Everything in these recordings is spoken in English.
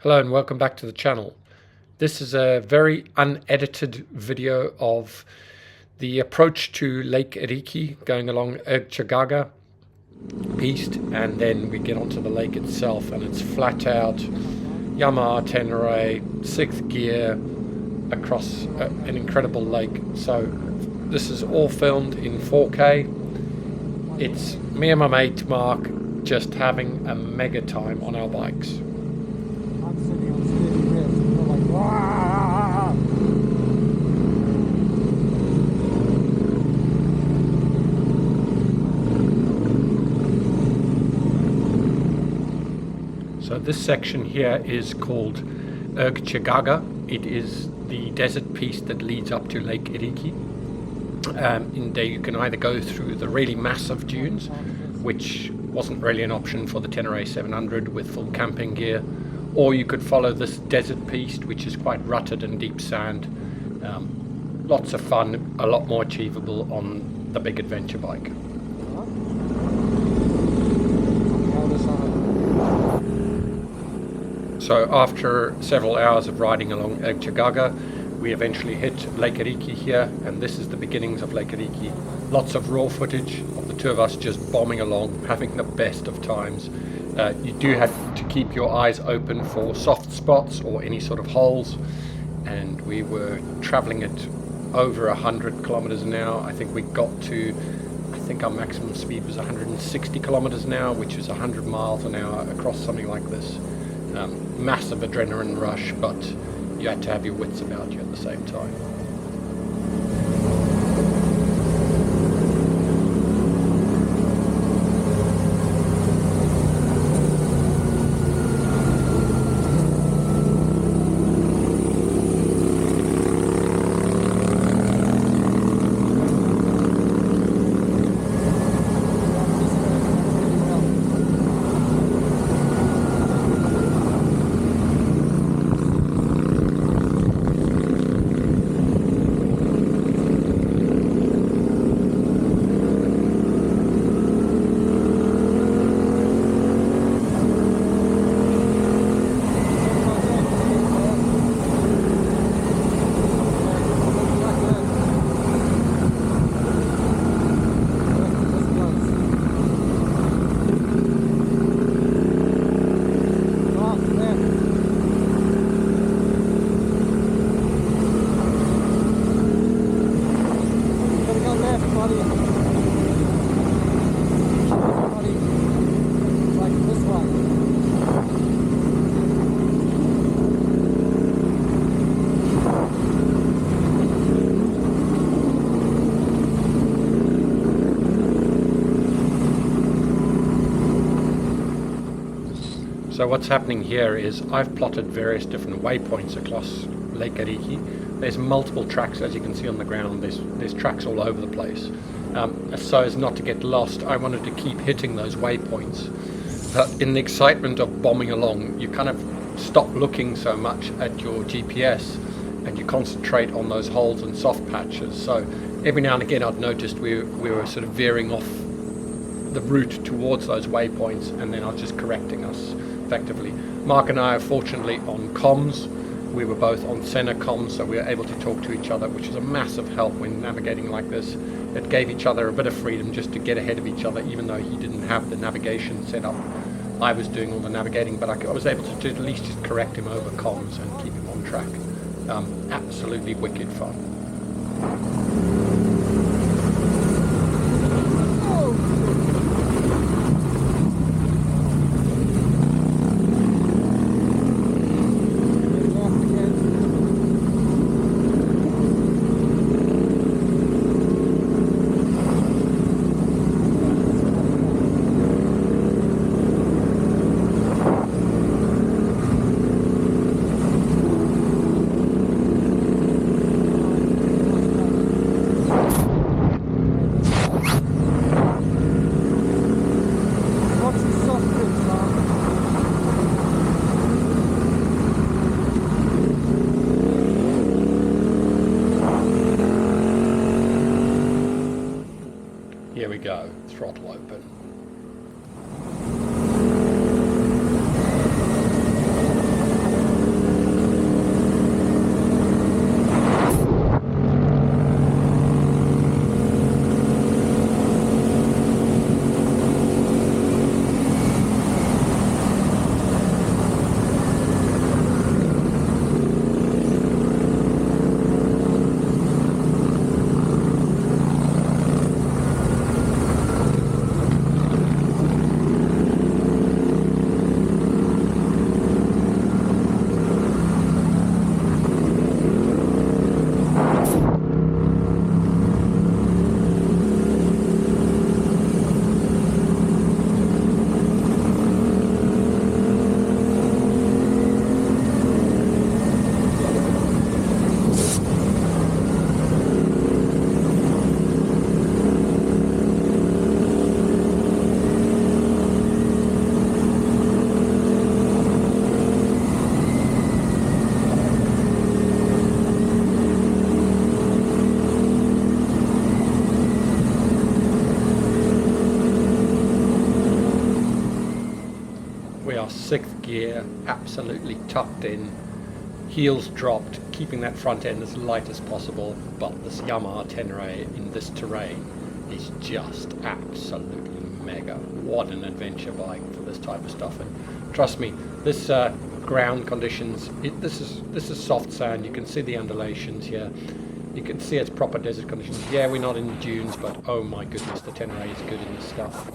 Hello and welcome back to the channel. This is a very unedited video of the approach to Lake Iriki going along Erg Chegga piste, and then we get onto the lake itself and it's flat out Yamaha Tenere 6th gear across an incredible lake. So this is all filmed in 4K. It's me and my mate Mark just having a mega time on our bikes. So this section here is called Erg Chegga. It is the desert piste that leads up to Lake Iriki. In there you can either go through the really massive dunes, which wasn't really an option for the Tenere 700 with full camping gear, or you could follow this desert piste, which is quite rutted and deep sand. Lots of fun, a lot more achievable on the big adventure bike. So after several hours of riding along Erg Chegga, we eventually hit Lake Iriki here, and this is the beginnings of Lake Iriki. Lots of raw footage of the two of us just bombing along, having the best of times. You do have to keep your eyes open for soft spots or any sort of holes, and we were traveling at over 100 kilometers an hour. I think our maximum speed was 160 kilometers an hour, which is 100 miles an hour across something like this. Massive adrenaline rush, but you had to have your wits about you at the same time. So what's happening here is I've plotted various different waypoints across Lake Iriki. There's multiple tracks, as you can see on the ground. There's tracks all over the place. So as not to get lost, I wanted to keep hitting those waypoints. In the excitement of bombing along, you kind of stop looking so much at your GPS and you concentrate on those holes and soft patches. So every now and again I'd noticed we were sort of veering off the route towards those waypoints, and then I was just correcting us effectively. Mark and I are fortunately on comms. We were both on center comms, so we were able to talk to each other, which is a massive help when navigating like this. It gave each other a bit of freedom just to get ahead of each other, even though he didn't have the navigation set up. I was doing all the navigating, but I was able to at least just correct him over comms and keep him on track. Absolutely wicked fun. We are 6th gear, absolutely tucked in, heels dropped, keeping that front end as light as possible, but this Yamaha Tenere in this terrain is just absolutely mega. What an adventure bike for this type of stuff. And trust me, this ground conditions, this is soft sand. You can see the undulations here. You can see it's proper desert conditions. Yeah, we're not in the dunes, but oh my goodness, the Tenere is good in this stuff.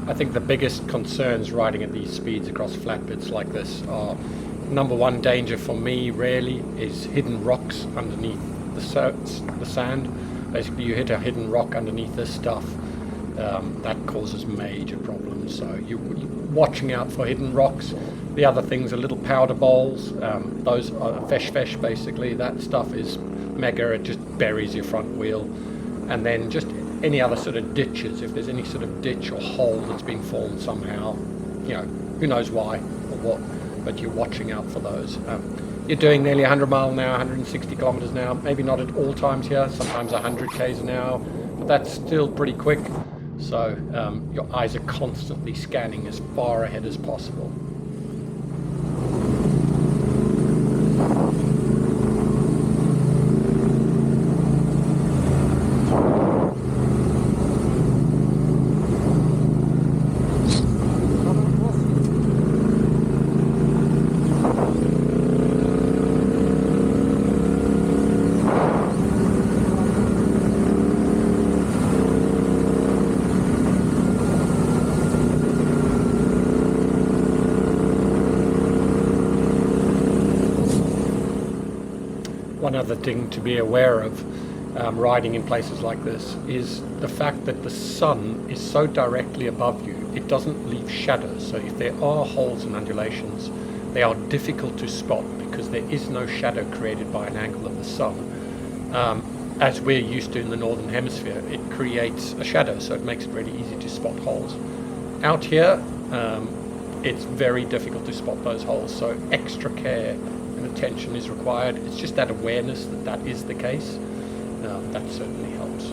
I think the biggest concerns riding at these speeds across flat bits like this are, number one danger for me really is hidden rocks underneath the sand. Basically you hit a hidden rock underneath this stuff, that causes major problems, so you're watching out for hidden rocks. The other things are little powder bowls, those are fesh basically. That stuff is mega, it just buries your front wheel. And then just any other sort of ditches, if there's any sort of ditch or hole that's been formed somehow, you know, who knows why or what, but you're watching out for those. You're doing nearly 100 miles an hour, 160 kilometers an hour, maybe not at all times here, sometimes 100 k's an hour, but that's still pretty quick. So your eyes are constantly scanning as far ahead as possible. One other thing to be aware of riding in places like this is the fact that the sun is so directly above you, it doesn't leave shadows. So if there are holes and undulations, they are difficult to spot because there is no shadow created by an angle of the sun. As we're used to in the northern hemisphere, it creates a shadow, so it makes it really easy to spot holes. Out here, it's very difficult to spot those holes, so extra care and attention is required. It's just that awareness that that is the case. That certainly helps.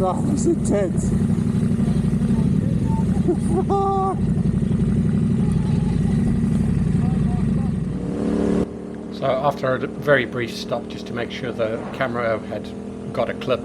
That was intense. So after a very brief stop just to make sure the camera had got a clip,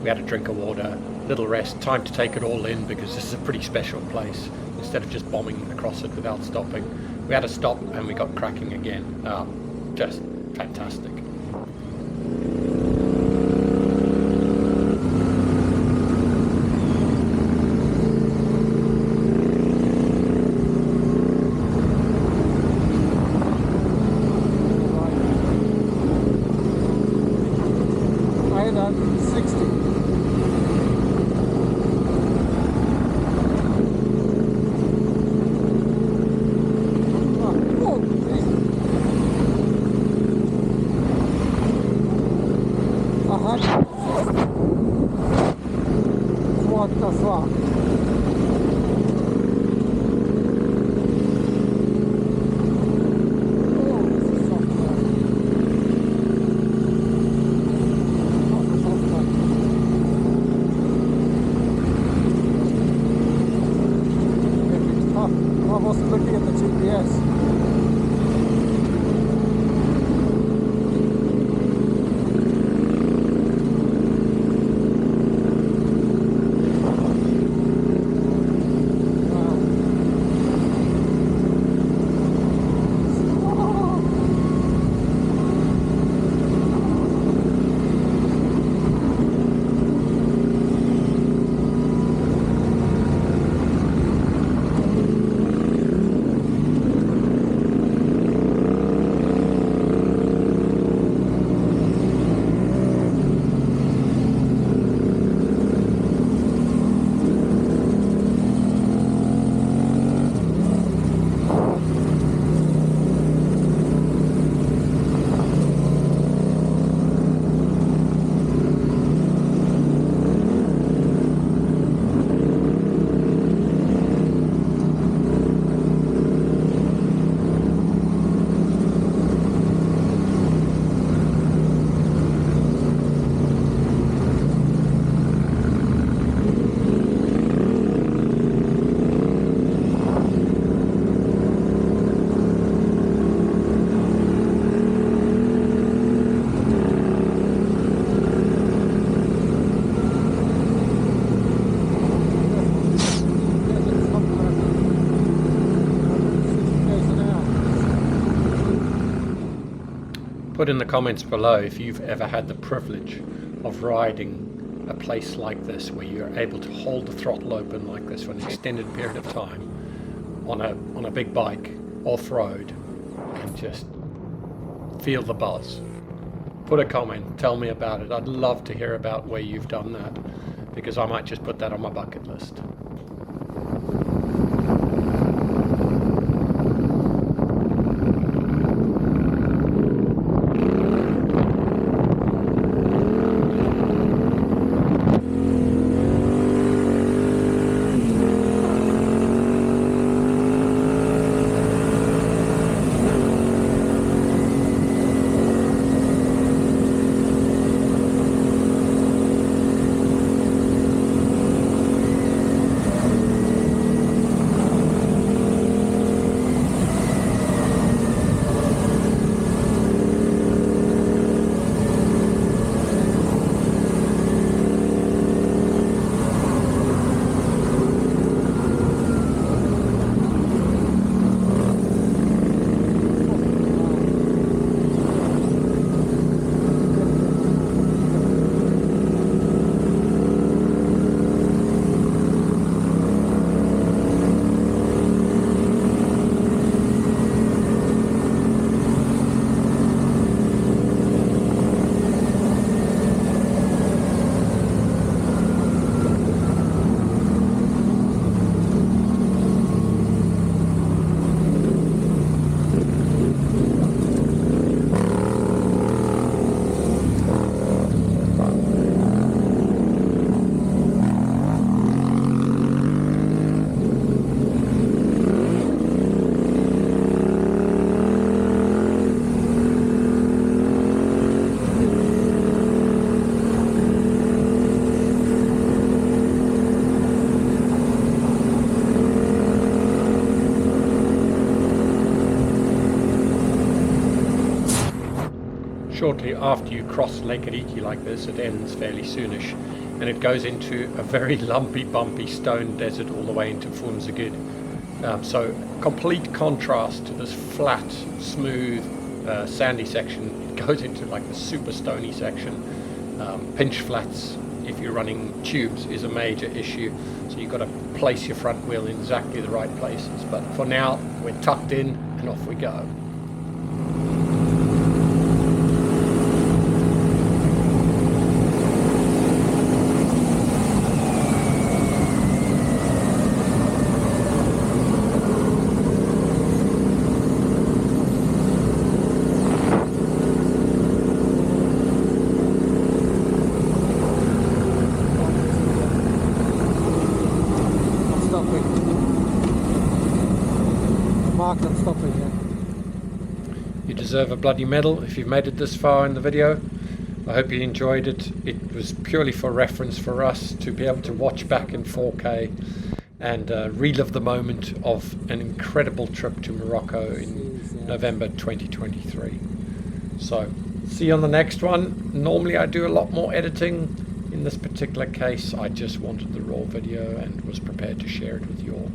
we had a drink of water, little rest, time to take it all in because this is a pretty special place. Instead of just bombing across it without stopping, we had a stop and we got cracking again. Just fantastic. I wasn't looking at the GPS. Put in the comments below if you've ever had the privilege of riding a place like this where you're able to hold the throttle open like this for an extended period of time on a big bike off-road and just feel the buzz. Put a comment, tell me about it. I'd love to hear about where you've done that, because I might just put that on my bucket list. Shortly after you cross Lake Iriki like this, it ends fairly soonish, and it goes into a very lumpy, bumpy stone desert all the way into Funzagid. So complete contrast to this flat, smooth, sandy section. It goes into like the super stony section. Pinch flats, if you're running tubes, is a major issue. So you've got to place your front wheel in exactly the right places. But for now, we're tucked in and off we go. I'm stopping here. You deserve a bloody medal if you've made it this far in the video. I hope you enjoyed it. It was purely for reference for us to be able to watch back in 4K and relive the moment of an incredible trip to Morocco in November 2023. So, see you on the next one. Normally I do a lot more editing. In this particular case, I just wanted the raw video and was prepared to share it with you all.